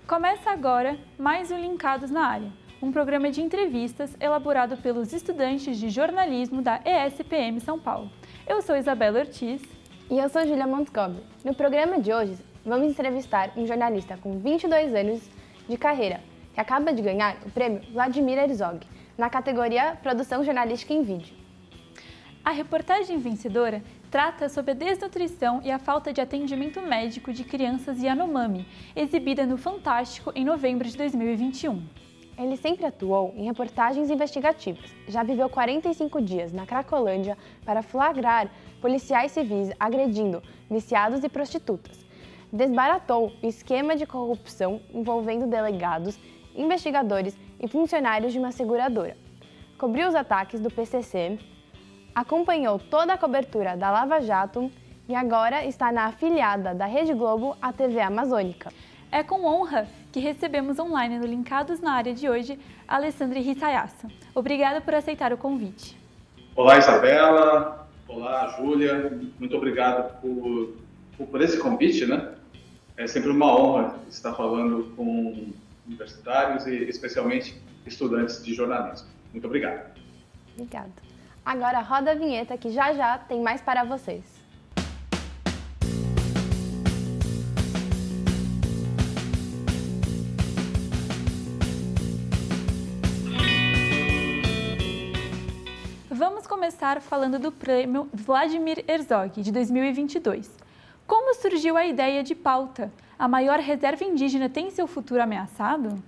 Começa agora mais um Linkados na Área, um programa de entrevistas elaborado pelos estudantes de jornalismo da ESPM São Paulo. Eu sou Isabela Ortiz. E eu sou Júlia Montgomery. No programa de hoje, vamos entrevistar um jornalista com 22 anos de carreira, que acaba de ganhar o prêmio Vladimir Herzog, na categoria Produção Jornalística em Vídeo. A reportagem vencedora trata sobre a desnutrição e a falta de atendimento médico de crianças Yanomami, exibida no Fantástico em novembro de 2021. Ele sempre atuou em reportagens investigativas. Já viveu 45 dias na Cracolândia para flagrar policiais civis agredindo viciados e prostitutas. Desbaratou o esquema de corrupção envolvendo delegados, investigadores e funcionários de uma seguradora. Cobriu os ataques do PCC, acompanhou toda a cobertura da Lava Jato e agora está na afiliada da Rede Globo, a TV Amazônica. É com honra que recebemos online no Linkados na Área de hoje, Alessandro Rissayasso. Obrigada por aceitar o convite. Olá, Isabela. Olá, Júlia. Muito obrigado por esse convite, né? É sempre uma honra estar falando com universitários e especialmente estudantes de jornalismo. Muito obrigado. Obrigada. Agora roda a vinheta que já tem mais para vocês. Vamos começar falando do prêmio Vladimir Herzog, de 2022. Como surgiu a ideia de pauta? A maior reserva indígena tem seu futuro ameaçado?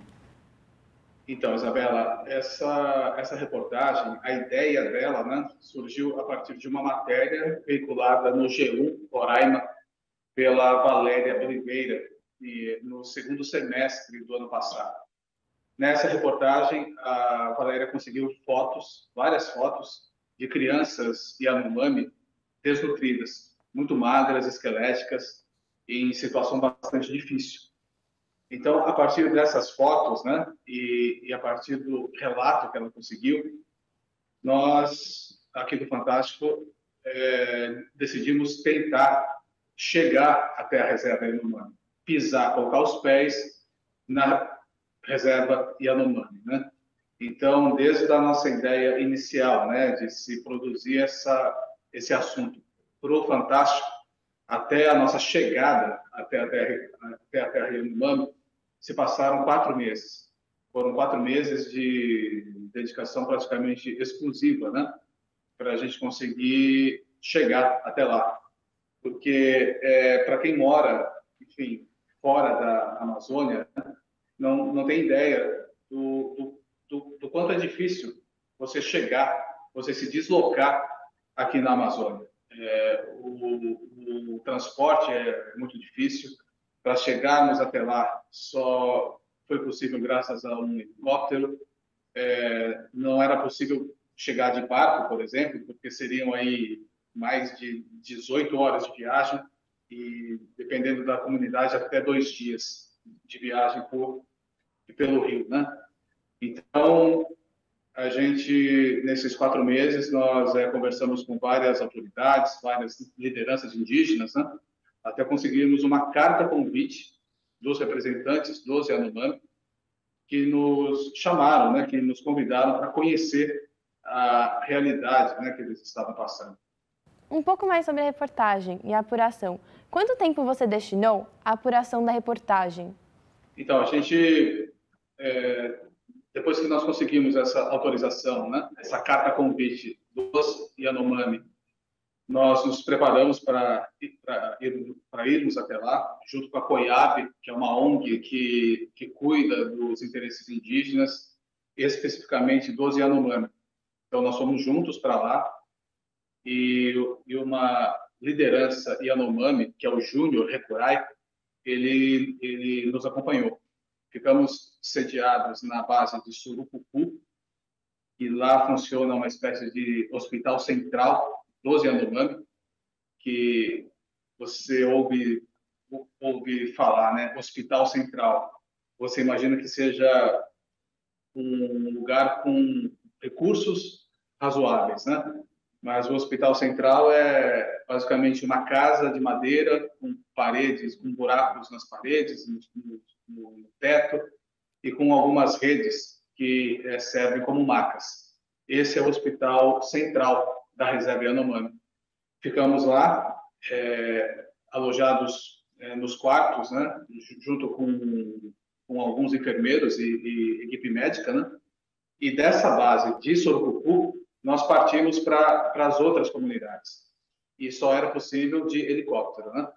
Então, Isabela, essa reportagem, a ideia dela, né, surgiu a partir de uma matéria veiculada no G1 Roraima pela Valéria Oliveira no segundo semestre do ano passado. Nessa reportagem, a Valéria conseguiu várias fotos de crianças Yanomami desnutridas, muito magras, esqueléticas, em situação bastante difícil. Então, a partir dessas fotos, né, e a partir do relato que ela conseguiu, nós, aqui do Fantástico, decidimos tentar chegar até a reserva Yanomami, colocar os pés na reserva Yanomami, né? Então, desde a nossa ideia inicial, né, de se produzir esse assunto para o Fantástico, até a nossa chegada até a terra Yanomami, se passaram 4 meses. Foram 4 meses de dedicação praticamente exclusiva, né, para a gente conseguir chegar até lá. Porque, para quem mora, enfim, fora da Amazônia, não tem ideia do quanto é difícil você você se deslocar aqui na Amazônia. O transporte é muito difícil. Para chegarmos até lá, só foi possível graças a um helicóptero. Não era possível chegar de barco, por exemplo, porque seriam aí mais de 18 horas de viagem e, dependendo da comunidade, até 2 dias de viagem pelo rio, né? Então, a gente, nesses 4 meses, nós conversamos com várias autoridades, várias lideranças indígenas, né? Até conseguirmos uma carta-convite dos representantes dos Yanomami, que nos chamaram, né? Que nos convidaram para conhecer a realidade, né, que eles estavam passando. Um pouco mais sobre a reportagem e a apuração. Quanto tempo você destinou à apuração da reportagem? Então, a gente, depois que nós conseguimos essa autorização, né, essa carta-convite dos Yanomami, nós nos preparamos para irmos até lá, junto com a COIAB, que é uma ONG que cuida dos interesses indígenas, especificamente dos Yanomami. Então, nós fomos juntos para lá e uma liderança Yanomami, que é o Júnior Recurai, ele nos acompanhou. Ficamos sediados na base de Surucucu, e lá funciona uma espécie de hospital central dos Yanomami, que você ouve falar, né? Hospital central. Você imagina que seja um lugar com recursos razoáveis, né? Mas o Hospital Central é basicamente uma casa de madeira com paredes, com buracos nas paredes, no teto e com algumas redes que servem como macas. Esse é o hospital central da reserva Yanomami. Ficamos lá, alojados nos quartos, né, junto com alguns enfermeiros e equipe médica, né? E dessa base de Sorocaba, nós partimos para as outras comunidades. E só era possível de helicóptero, né?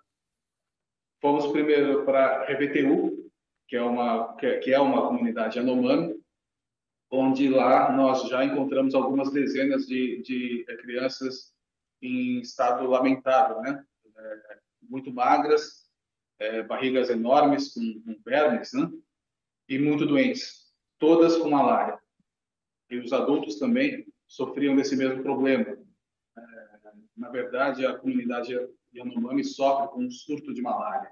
Fomos primeiro para RBTU, que é uma comunidade Yanomami, onde lá nós já encontramos algumas dezenas de crianças em estado lamentável, né? Muito magras, barrigas enormes, com vermes, né? E muito doentes, todas com malária. E os adultos também sofriam desse mesmo problema. Na verdade, a comunidade Yanomami sofre com um surto de malária.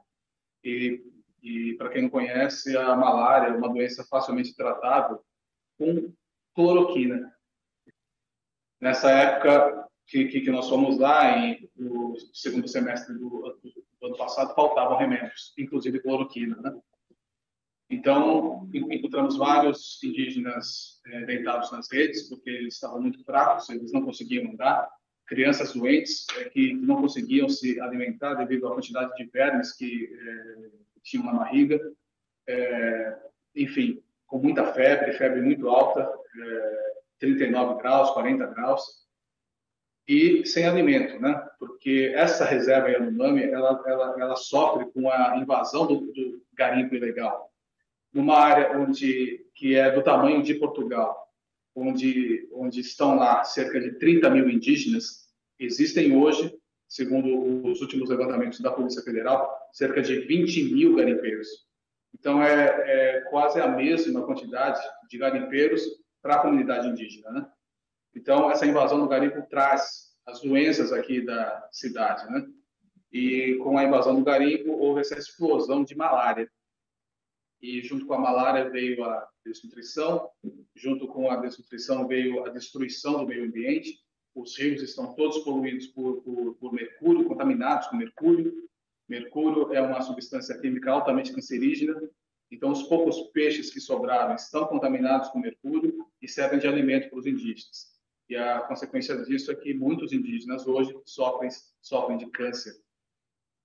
E para quem não conhece, a malária é uma doença facilmente tratável com cloroquina. Nessa época que nós fomos lá, no segundo semestre do ano passado, faltavam remédios, inclusive cloroquina, né? Então, encontramos vários indígenas deitados nas redes, porque eles estavam muito fracos, eles não conseguiam andar. Crianças doentes que não conseguiam se alimentar devido à quantidade de vermes que tinham na barriga. Enfim, com muita febre muito alta, 39 graus, 40 graus, e sem alimento, né? Porque essa reserva Yanomami, ela sofre com a invasão do garimpo ilegal. Numa área que é do tamanho de Portugal, onde estão lá cerca de 30 mil indígenas, existem hoje, segundo os últimos levantamentos da Polícia Federal, cerca de 20 mil garimpeiros. Então, é quase a mesma quantidade de garimpeiros para a comunidade indígena, né? Então, essa invasão do garimpo traz as doenças aqui da cidade, né? E com a invasão do garimpo, houve essa explosão de malária. E junto com a malária veio a desnutrição, junto com a desnutrição veio a destruição do meio ambiente. Os rios estão todos poluídos por mercúrio, contaminados com mercúrio. Mercúrio é uma substância química altamente cancerígena. Então, os poucos peixes que sobraram estão contaminados com mercúrio e servem de alimento para os indígenas. E a consequência disso é que muitos indígenas hoje sofrem de câncer.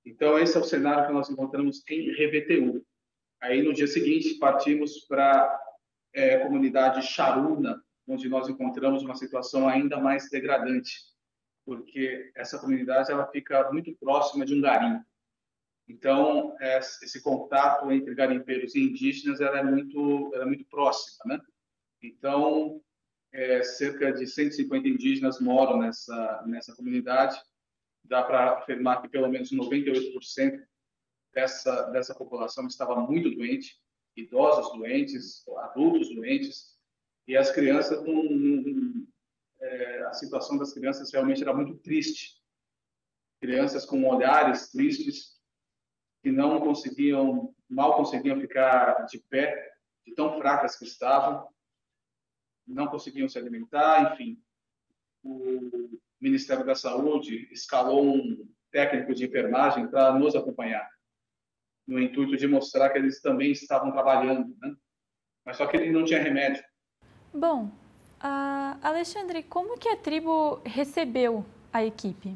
Então, esse é o cenário que nós encontramos em RBTU. Aí, no dia seguinte, partimos para a comunidade Charuna, onde nós encontramos uma situação ainda mais degradante, porque essa comunidade ela fica muito próxima de um garimpo. Então, esse contato entre garimpeiros e indígenas ela é muito próxima, né? Então, cerca de 150 indígenas moram nessa comunidade. Dá para afirmar que pelo menos 98% dessa população estava muito doente, idosos doentes, adultos doentes, e as crianças, a situação das crianças realmente era muito triste. Crianças com olhares tristes, que mal conseguiam ficar de pé, de tão fracas que estavam, não conseguiam se alimentar, enfim. O Ministério da Saúde escalou um técnico de enfermagem para nos acompanhar, no intuito de mostrar que eles também estavam trabalhando, né? Mas só que ele não tinha remédio. Bom, Alexandre, como que a tribo recebeu a equipe?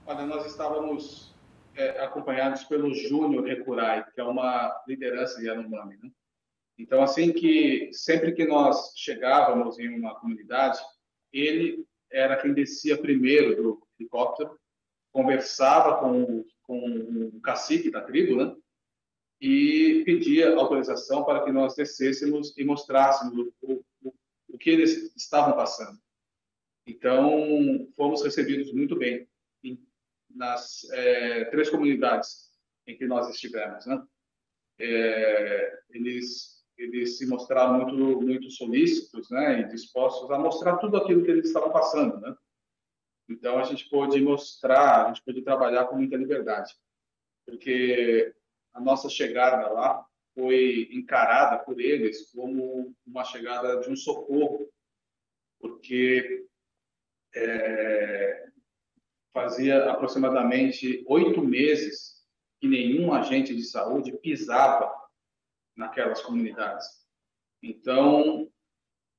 Olha, nós estávamos acompanhados pelo Júnior Recurai, que é uma liderança de Yanomami, né? Então, sempre que nós chegávamos em uma comunidade, ele era quem descia primeiro do helicóptero, conversava com o cacique da tribo, né? E pedia autorização para que nós descêssemos e mostrássemos o que eles estavam passando. Então, fomos recebidos muito bem nas 3 comunidades em que nós estivemos, né? Eles se mostraram muito solícitos, né? E dispostos a mostrar tudo aquilo que eles estavam passando, né? Então, a gente pôde trabalhar com muita liberdade, porque a nossa chegada lá foi encarada por eles como uma chegada de um socorro, porque fazia aproximadamente 8 meses que nenhum agente de saúde pisava naquelas comunidades. Então,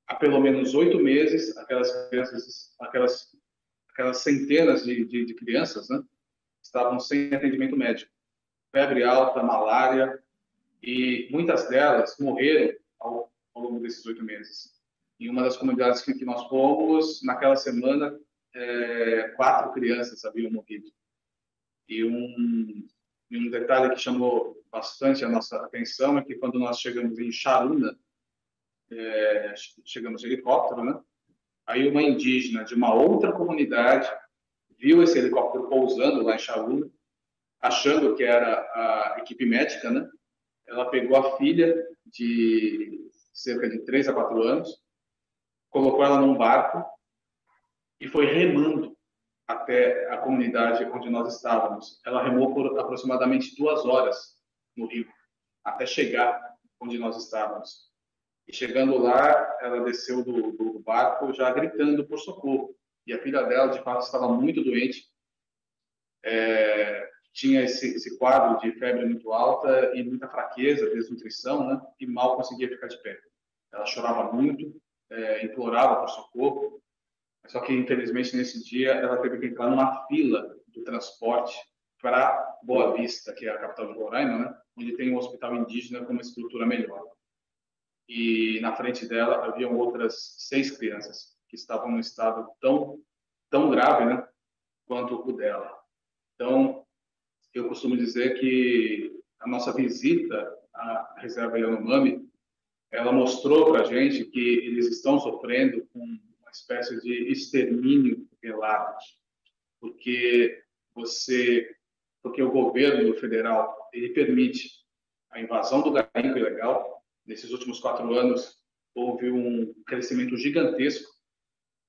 há pelo menos 8 meses, aquelas crianças, aquelas centenas de crianças, né, estavam sem atendimento médico. Febre alta, malária, e muitas delas morreram ao longo desses 8 meses. Em uma das comunidades que nós fomos, naquela semana, 4 crianças haviam morrido. E um detalhe que chamou bastante a nossa atenção é que quando nós chegamos em Charuna, chegamos de helicóptero, né? Aí uma indígena de uma outra comunidade viu esse helicóptero pousando lá em Charuna, achando que era a equipe médica, né? Ela pegou a filha de cerca de 3 a 4 anos, colocou ela num barco e foi remando até a comunidade onde nós estávamos. Ela remou por aproximadamente 2 horas no rio, até chegar onde nós estávamos. E chegando lá, ela desceu do barco já gritando por socorro. E a filha dela, de fato, estava muito doente. Tinha esse quadro de febre muito alta e muita fraqueza, desnutrição, né? E mal conseguia ficar de pé. Ela chorava muito, implorava por socorro. Só que, infelizmente, nesse dia, ela teve que entrar numa fila do transporte para Boa Vista, que é a capital de Roraima, né? Onde tem um hospital indígena com uma estrutura melhor. E na frente dela haviam outras 6 crianças que estavam num estado tão grave, né, quanto o dela. Então, eu costumo dizer que a nossa visita à reserva Yanomami, ela mostrou para a gente que eles estão sofrendo com uma espécie de extermínio velado, porque o governo federal ele permite a invasão do garimpo ilegal. Nesses últimos 4 anos, houve um crescimento gigantesco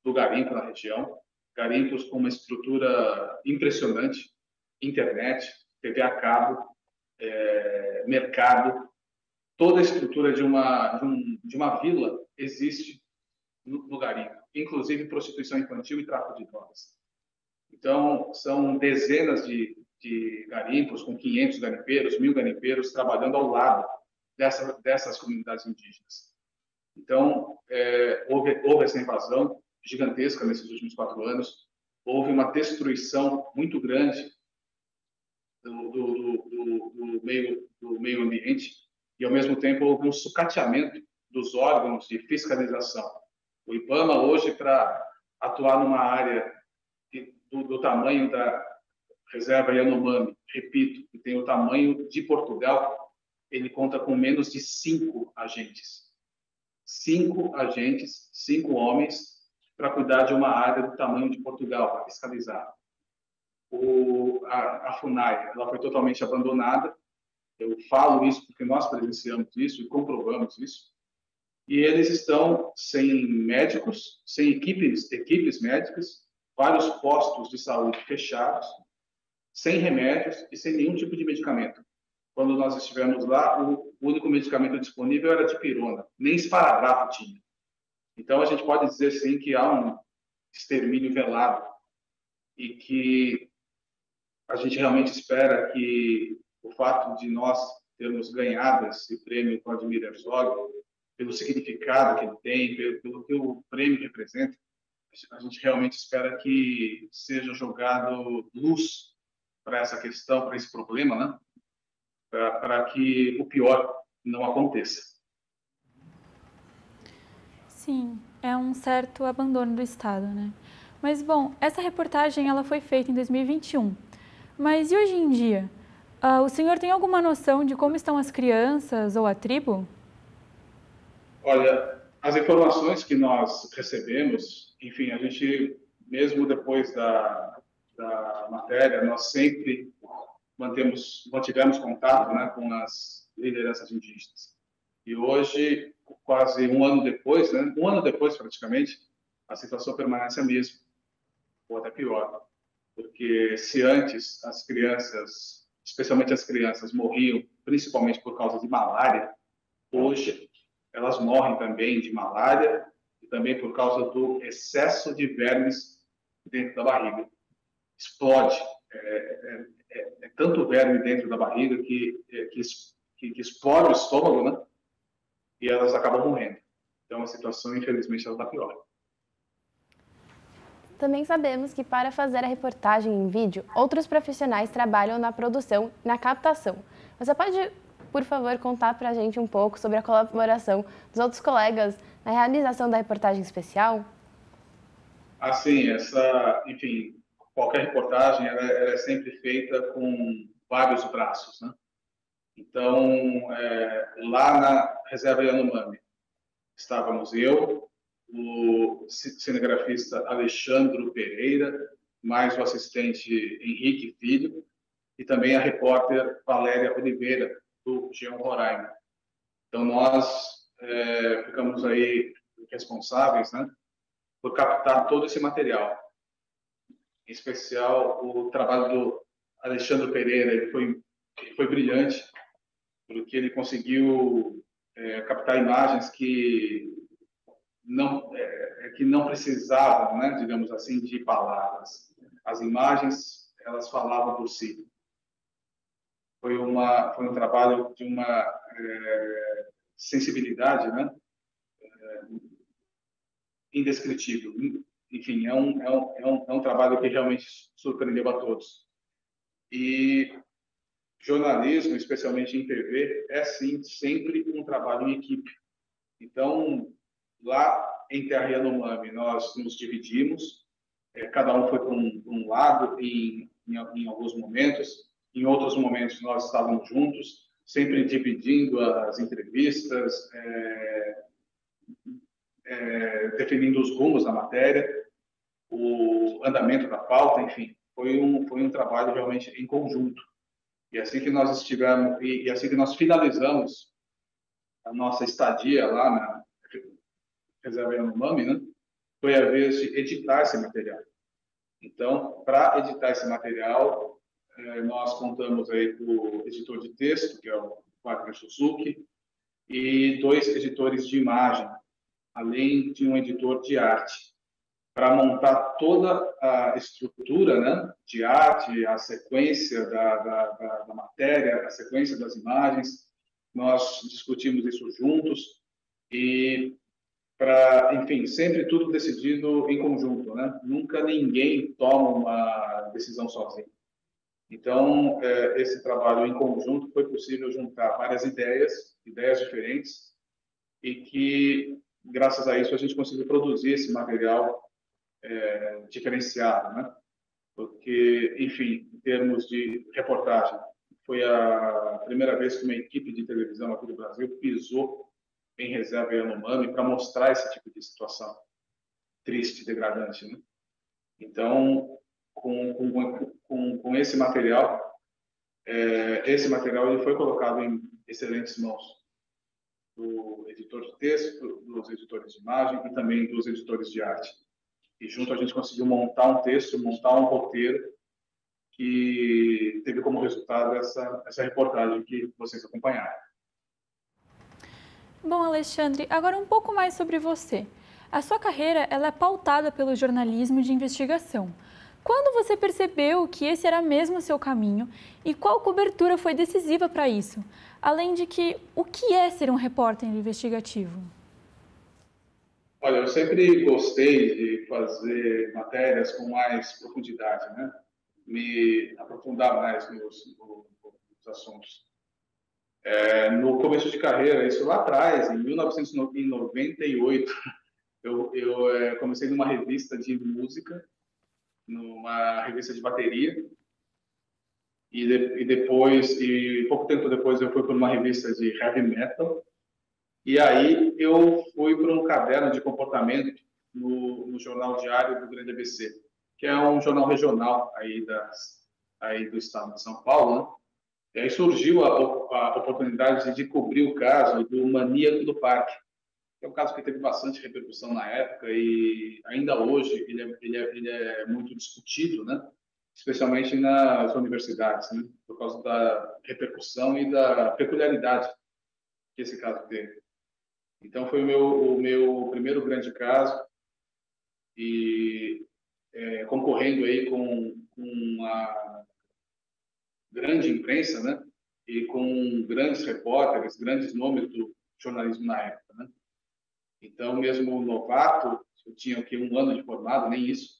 do garimpo na região, garimpos com uma estrutura impressionante, internet, TV a cabo, mercado, toda a estrutura de uma vila existe no garimpo, inclusive prostituição infantil e tráfico de drogas. Então, são dezenas de garimpos, com 500 garimpeiros, 1.000 garimpeiros, trabalhando ao lado dessas comunidades indígenas. Então, houve essa invasão gigantesca nesses últimos 4 anos, houve uma destruição muito grande do meio ambiente e, ao mesmo tempo, houve um sucateamento dos órgãos de fiscalização. O IBAMA, hoje, para atuar numa área do tamanho da reserva Yanomami, repito, que tem o tamanho de Portugal, ele conta com menos de 5 agentes. 5 agentes, 5 homens, para cuidar de uma área do tamanho de Portugal, para fiscalizar. A FUNAI, ela foi totalmente abandonada. Eu falo isso porque nós presenciamos isso e comprovamos isso. E eles estão sem médicos, sem equipes médicas, vários postos de saúde fechados, sem remédios e sem nenhum tipo de medicamento. Quando nós estivemos lá, o único medicamento disponível era dipirona, nem esparadrapo tinha. Então, a gente pode dizer, sim, que há um extermínio velado e que a gente realmente espera que o fato de nós termos ganhado esse prêmio com Vladimir Herzog, pelo significado que ele tem, pelo que o prêmio representa, a gente realmente espera que seja jogado luz para essa questão, para esse problema, né? Para que o pior não aconteça. Sim, é um certo abandono do Estado, né? Mas, bom, essa reportagem ela foi feita em 2021. Mas e hoje em dia? O senhor tem alguma noção de como estão as crianças ou a tribo? Olha, as informações que nós recebemos, enfim, a gente, mesmo depois da matéria, nós sempre mantivemos contato, né, com as lideranças indígenas. E hoje, quase um ano depois, né, um ano depois praticamente, a situação permanece a mesma, ou até pior. Porque se antes as crianças, especialmente as crianças, morriam principalmente por causa de malária, hoje elas morrem também de malária e também por causa do excesso de vermes dentro da barriga. Explode. é tanto verme dentro da barriga que explode o estômago, né? E elas acabam morrendo. Então, a situação, infelizmente, ela está pior. Também sabemos que para fazer a reportagem em vídeo, outros profissionais trabalham na produção e na captação. Você pode, por favor, contar para a gente um pouco sobre a colaboração dos outros colegas na realização da reportagem especial? Assim, enfim, qualquer reportagem ela é sempre feita com vários braços, né? Então, lá na Reserva Yanomami, estávamos eu, o cinegrafista Alexandre Pereira, mais o assistente Henrique Filho, e também a repórter Valéria Oliveira, do G1 Roraima. Então, nós ficamos aí responsáveis, né, por captar todo esse material. Em especial, o trabalho do Alexandre Pereira, ele foi brilhante, porque ele conseguiu captar imagens que não precisavam, né, digamos assim, de palavras. As imagens, elas falavam por si. Foi um trabalho de uma sensibilidade, né, indescritível. Enfim, é um trabalho que realmente surpreendeu a todos. E jornalismo, especialmente em TV, é sim sempre um trabalho em equipe. Então, lá em Terra Yanomami, nós nos dividimos, cada um foi para um lado em alguns momentos, em outros momentos nós estávamos juntos, sempre dividindo as entrevistas, definindo os rumos da matéria, o andamento da pauta, enfim, foi um trabalho realmente em conjunto. E assim que nós estivemos, e assim que nós finalizamos a nossa estadia lá na Reserva Yanomami, né, foi a vez de editar esse material. Então, para editar esse material, nós contamos aí com o editor de texto, que é o Wagner Suzuki, e 2 editores de imagem, além de um editor de arte, para montar toda a estrutura, né, de arte, a sequência da matéria, a sequência das imagens. Nós discutimos isso juntos e enfim, sempre tudo decidido em conjunto, né? Nunca ninguém toma uma decisão sozinho. Então, esse trabalho em conjunto foi possível juntar várias ideias diferentes, e que, graças a isso, a gente conseguiu produzir esse material diferenciado, né? Porque, enfim, em termos de reportagem, foi a primeira vez que uma equipe de televisão aqui do Brasil pisou em Reserva Yanomami para mostrar esse tipo de situação triste, degradante, né? Então, com esse material ele foi colocado em excelentes mãos do editor de texto, dos editores de imagem e também dos editores de arte. E junto a gente conseguiu montar um texto, montar um roteiro que teve como resultado essa reportagem que vocês acompanharam. Bom, Alexandre, agora um pouco mais sobre você. A sua carreira ela é pautada pelo jornalismo de investigação. Quando você percebeu que esse era mesmo o seu caminho e qual cobertura foi decisiva para isso? Além de que, o que é ser um repórter investigativo? Olha, eu sempre gostei de fazer matérias com mais profundidade, né? Me aprofundar mais nos assuntos. No começo de carreira, isso lá atrás, em 1998, eu comecei numa revista de música, numa revista de bateria, e pouco tempo depois eu fui para uma revista de heavy metal, e aí eu fui para um caderno de comportamento no Jornal Diário do Grande ABC, que é um jornal regional aí do estado de São Paulo, né? E aí surgiu a oportunidade de cobrir o caso do maníaco do parque. É um caso que teve bastante repercussão na época e ainda hoje ele é muito discutido, né? Especialmente nas universidades, né? Por causa da repercussão e da peculiaridade que esse caso teve. Então foi o meu primeiro grande caso e concorrendo aí com grande imprensa, né? E com grandes repórteres, grandes nomes do jornalismo na época, né? Então, mesmo novato, eu tinha aqui 1 ano de formado, nem isso,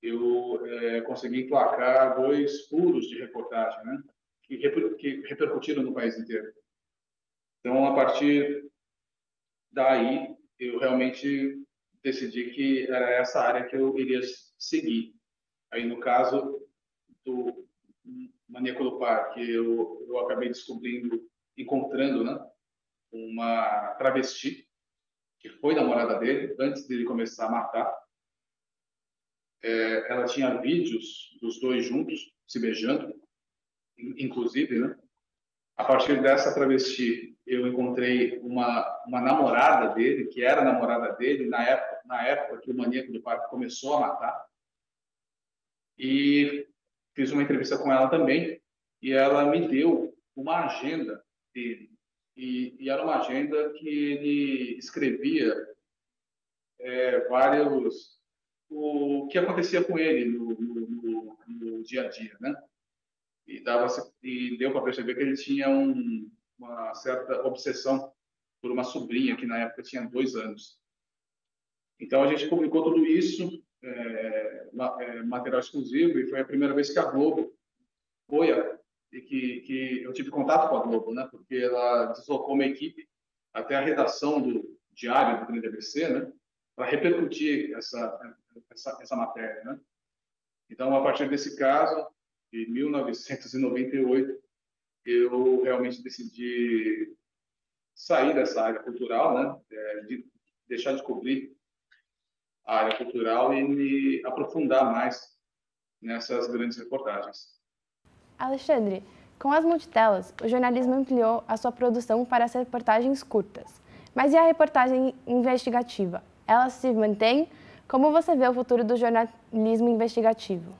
eu consegui emplacar 2 furos de reportagem, né? Que repercutiram no país inteiro. Então, a partir daí, eu realmente decidi que era essa área que eu iria seguir. Aí, no caso do Maníaco do Parque, eu acabei descobrindo, encontrando, né, uma travesti que foi namorada dele antes dele começar a matar. Ela tinha vídeos dos dois juntos, se beijando, inclusive, né? A partir dessa travesti, eu encontrei uma namorada dele, que era namorada dele na época que o Maníaco do Parque começou a matar. E fiz uma entrevista com ela também, e ela me deu uma agenda dele. E era uma agenda que ele escrevia o que acontecia com ele no dia a dia, né? E deu para perceber que ele tinha uma certa obsessão por uma sobrinha que na época tinha 2 anos. Então a gente publicou tudo isso, material exclusivo, e foi a primeira vez que a Globo e que eu tive contato com a Globo, né? Porque ela deslocou uma equipe até a redação do Diário do Grande ABC, né? Para repercutir essa matéria, né? Então, a partir desse caso, em 1998, eu realmente decidi sair dessa área cultural, né? De deixar de cobrir a área cultural e me aprofundar mais nessas grandes reportagens. Alexandre, com as multitelas, o jornalismo ampliou a sua produção para as reportagens curtas. Mas e a reportagem investigativa? Ela se mantém? Como você vê o futuro do jornalismo investigativo?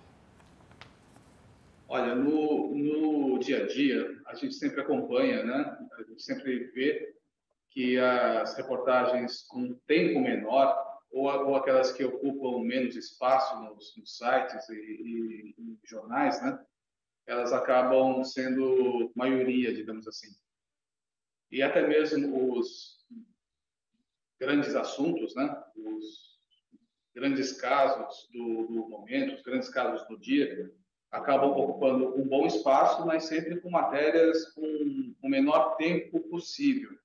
Olha, no dia a dia, a gente sempre acompanha, né? A gente sempre vê que as reportagens com tempo menor, ou aquelas que ocupam menos espaço nos sites e jornais, né? Elas acabam sendo maioria, digamos assim. E até mesmo os grandes assuntos, né? Os grandes casos do momento, os grandes casos do dia, acabam ocupando um bom espaço, mas sempre com matérias com o menor tempo possível.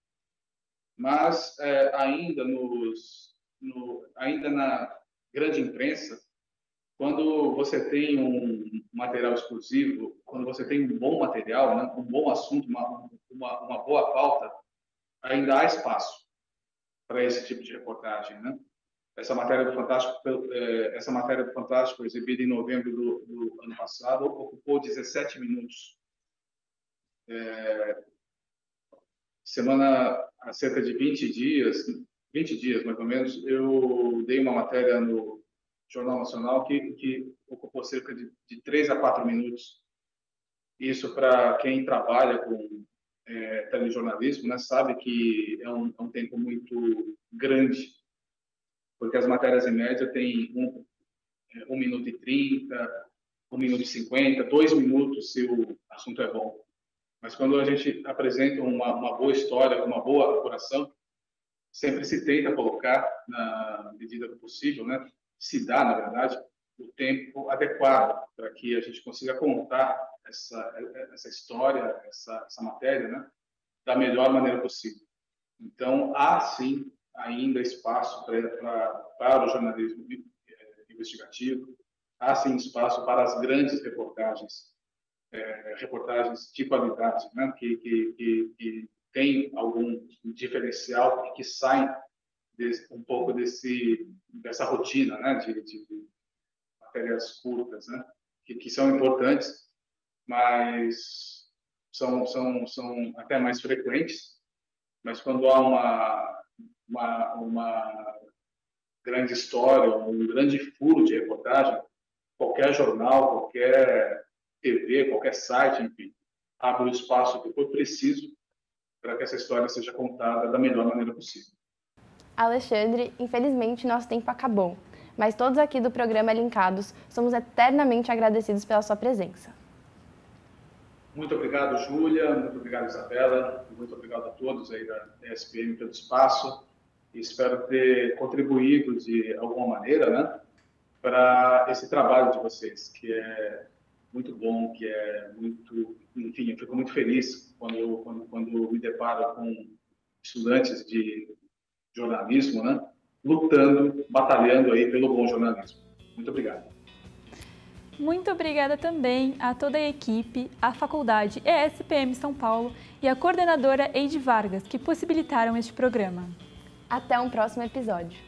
Mas ainda na grande imprensa, quando você tem um material exclusivo, quando você tem um bom material, né, um bom assunto, uma boa pauta, ainda há espaço para esse tipo de reportagem, né? Essa matéria do Fantástico, exibida em novembro do ano passado, ocupou 17 minutos. Há cerca de 20 dias mais ou menos, eu dei uma matéria no Jornal Nacional que ocupou cerca de 3 a 4 minutos. Isso, para quem trabalha com telejornalismo, né, sabe que é um tempo muito grande, porque as matérias em média têm 1 minuto e 30, 1 minuto e 50, 2 minutos se o assunto é bom. Mas quando a gente apresenta uma boa história, uma boa apuração, sempre se tenta colocar, na medida do possível, né, se dá, na verdade, o tempo adequado para que a gente consiga contar essa história, essa matéria, né, da melhor maneira possível. Então, há sim ainda espaço para o jornalismo investigativo, há sim espaço para as grandes reportagens de qualidade, né? que tem algum diferencial e que saem um pouco dessa rotina, né? de matérias curtas, né? que são importantes, mas são até mais frequentes. Mas quando há uma grande história, um grande furo de reportagem, qualquer jornal, qualquer TV, qualquer site, enfim, abre o espaço que for preciso para que essa história seja contada da melhor maneira possível. Alexandre, infelizmente nosso tempo acabou, mas todos aqui do programa Linkados somos eternamente agradecidos pela sua presença. Muito obrigado, Júlia, muito obrigado, Isabela, muito obrigado a todos aí da ESPM pelo espaço. Espero ter contribuído de alguma maneira, né, para esse trabalho de vocês, que é muito bom, que é muito, enfim, eu fico muito feliz quando me deparo com estudantes de jornalismo, né, lutando, batalhando aí pelo bom jornalismo. Muito obrigado. Muito obrigada também a toda a equipe, a faculdade ESPM São Paulo e a coordenadora Eide Vargas, que possibilitaram este programa. Até um próximo episódio.